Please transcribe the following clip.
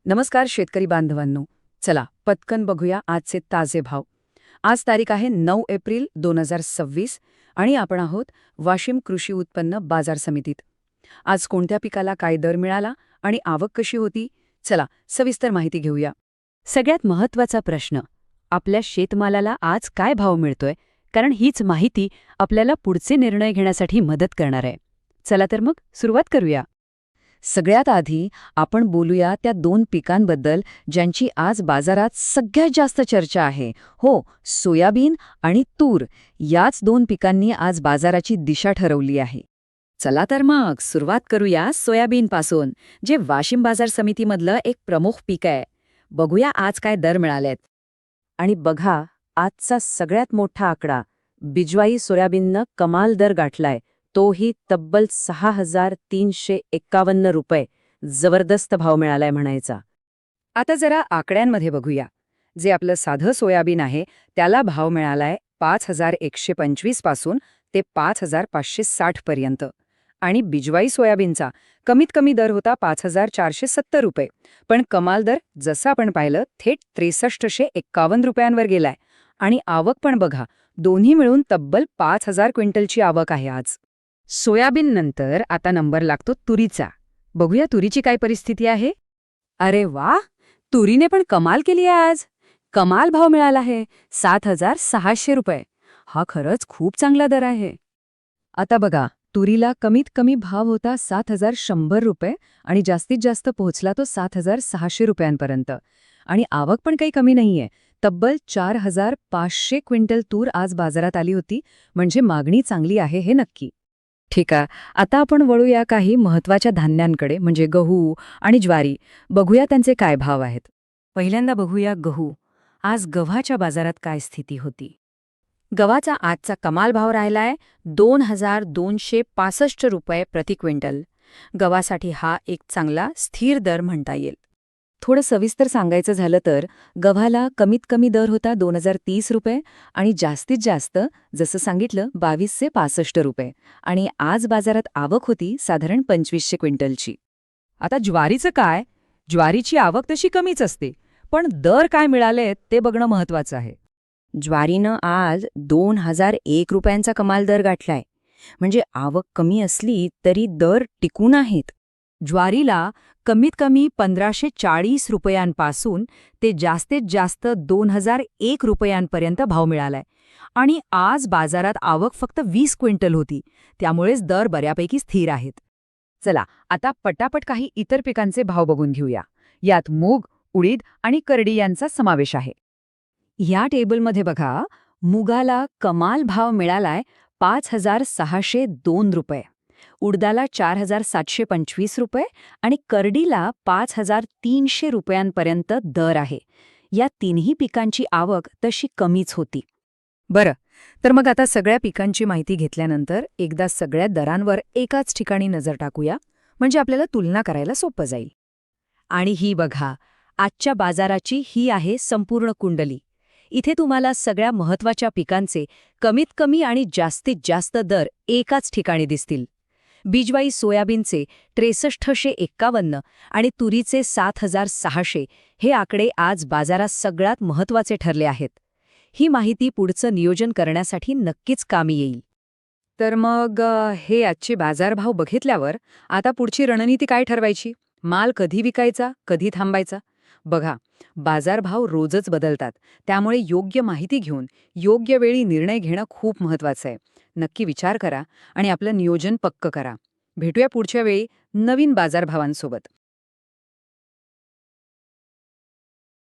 नमस्कार शेतकरी बांधवांनो. चला पटकन बघूया आजचे ताजे भाव. आज तारीख आहे 9 एप्रिल 2026 आणि आपण आहोत वाशिम कृषी उत्पन्न बाजार समितीत. आज कोणत्या पिकाला काय दर मिळाला आणि आवक कशी होती, चला सविस्तर माहिती घेऊया. सगळ्यात महत्त्वाचा प्रश्न, आपल्या शेतमालाला आज काय भाव मिळतोय, कारण हीच माहिती आपल्याला पुढचे निर्णय घेण्यासाठी मदत करणार आहे. चला तर मग सुरुवात करूया. सगळ्यात आधी आपण बोलूया त्या दोन पिकांबद्दल ज्यांची आज बाजारात सगळ्यात जास्त चर्चा आहे. हो, सोयाबीन आणि तूर. याच दोन पिकांनी आज बाजाराची दिशा ठरवली आहे. चला तर मग सुरुवात करूया सोयाबीनपासून, जे वाशिम बाजार समितीमधलं एक प्रमुख पीक आहे. बघूया आज काय दर मिळालेत. आणि बघा, आजचा सगळ्यात मोठा आकडा, बिजवाई सोयाबीननं कमाल दर गाठलाय, तोही तब्बल 6,351 रुपये. जबरदस्त भाव मिळालाय म्हणायचा. आता जरा आकड्यांमध्ये बघूया. जे आपलं साधं सोयाबीन आहे त्याला भाव मिळालाय 5,125 पासून ते 5,560 पर्यंत. आणि बिजवाई सोयाबीनचा कमीत कमी दर होता 5,470 रुपये, पण कमाल दर जसं आपण पाहिलं थेट 6,351 रुपयांवर गेलाय. आणि आवक पण बघा, दोन्ही मिळून तब्बल 5,000 क्विंटलची आवक आहे आज. सोयाबीन नंतर आता नंबर लागतो तुरीचा. बघूया तुरीची काय परिस्थिती आहे. अरे वा, तुरीने पण कमाल केली आहे आज. कमाल भाव मिळाला आहे 7,600 रुपये. हा खरंच खूप चांगला दर आहे. आता बघा, तुरीला कमीत कमी भाव होता 7,100 रुपये आणि जास्तीत जास्त पोहोचला तो 7,600 रुपयांपर्यंत. आणि आवक पण काही कमी नाहीये. तब्बल 4,500 क्विंटल तूर आज बाजारात आली होती, म्हणजे मागणी चांगली आहे हे नक्की. ठीक आहे, आता आपण वळूया काही महत्त्वाच्या धान्यांकडे, म्हणजे गहू आणि ज्वारी. बघूया त्यांचे काय भाव आहेत. पहिल्यांदा बघूया गहू. आज गव्हाच्या बाजारात काय स्थिती होती. गव्हाचा आजचा कमाल भाव राहिलाय 2,265 रुपये प्रति क्विंटल. गव्हासाठी हा एक चांगला स्थिर दर म्हणता येईल. थोडं सविस्तर सांगायचं झालं तर गव्हाला कमीत कमी दर होता 2,030 रुपये आणि जास्तीत जास्त जसं सांगितलं 2,265 रुपये. आणि आज बाजारात आवक होती साधारण 2,500 क्विंटलची. आता ज्वारीचं काय. ज्वारीची आवक तशी कमीच असते, पण दर काय मिळालेत ते बघणं महत्त्वाचं आहे. ज्वारीनं आज 2,001 रुपयांचा कमाल दर गाठलाय, म्हणजे आवक कमी असली तरी दर टिकून आहेत. ज्वारीला कमीत कमी 1,540 रुपयांपासून ते जास्तीत जास्त 2,001 रुपयांपर्यंत भाव मिळालाय. आणि आज बाजारात आवक फक्त 20 क्विंटल होती, त्यामुळेच दर बऱ्यापैकी स्थिर आहेत. चला आता पटापट काही इतर पिकांचे भाव बघून घेऊया. यात मूग, उडीद आणि करडी यांचा समावेश आहे. या टेबलमध्ये बघा, मुगाला कमाल भाव मिळालाय 5,602 रुपये, उडदाला 4,725 रुपये आणि करडीला 5,300 रुपयांपर्यंत दर आहे. या तिन्ही पिकांची आवक तशी कमीच होती. बरं, तर मग आता सगळ्या पिकांची माहिती घेतल्यानंतर एकदा सगळ्या दरांवर एकाच ठिकाणी नजर टाकूया, म्हणजे आपल्याला तुलना करायला सोपं जाईल. आणि ही बघा, आजच्या बाजाराची ही आहे संपूर्ण कुंडली. इथे तुम्हाला सगळ्या महत्त्वाच्या पिकांचे कमीत कमी आणि जास्तीत जास्त दर एकाच ठिकाणी दिसतील. बिजवाई सोयाबीनचे 6,351 आणि तुरीचे 7,600 हे आकडे आज बाजारात सगळ्यात महत्त्वाचे ठरले आहेत. ही माहिती पुढचं नियोजन करण्यासाठी नक्कीच कामी येईल. तर मग हे आजचे बाजारभाव बघितल्यावर आता पुढची रणनीती काय ठरवायची? माल कधी विकायचा, कधी थांबायचा? बघा, बाजारभाव रोजच बदलतात, त्यामुळे योग्य माहिती घेऊन योग्य वेळी निर्णय घेणं खूप महत्त्वाचं आहे. नक्की विचार करा आणि आपलं नियोजन पक्क करा. भेटूया पुढच्या वेळी नवीन बाजारभावांसोबत.